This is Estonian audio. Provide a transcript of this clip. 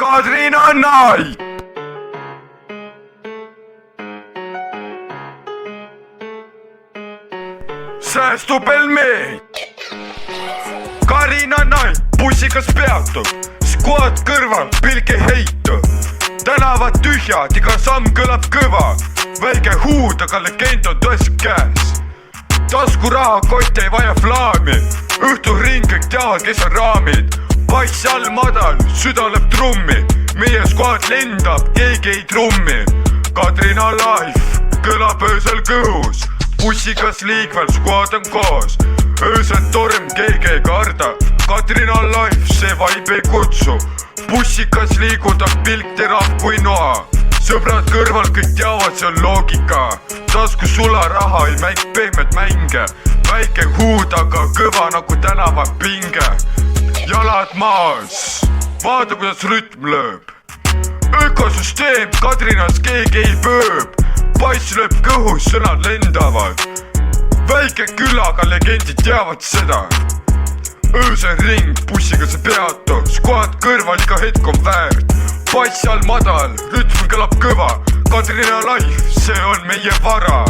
Kadrina Night! Säästupelmeed! Kadrina Night, bussikas peatub, skvaad kõrval, pilk ei heitu. Tänavad tühjad, iga samm kõlab kõva, väike huud, aga legend on tõesti käes. Taskuraha kott ei vaja flaami, õhtul ring kõik teavad, kes on raamid. Bass all madal, süda lööb trummi, meie skvaad lendab, keegi ei trummi. Kadrina Life kõlab öösel kõhus, bussikas liikvel, skvaad on koos. Öösel torm, keegi ei karda, Kadrina Life, see vibe ei kutsu. Bussikas liigutab, pilk terav kui noa. Sõbrad kõrval kõik teavad, see on loogika. Tasku sularaha ei mäng pehmet mänge. Väike huud, aga kõva nagu tänavapinge. Jalad maas, vaata kuidas rütm lööb. Ökosüsteem, Kadrinas keegi ei pööb. Bass lööb kõhus, sõnad lendavad. Väike küla, aga legendid teavad seda. Öösel ring, bussiga see peatub, skvaad kõrval, iga hetk on väärt. Bass all madal, rütm kõlab kõva, Kadrina Life, see on meie vara.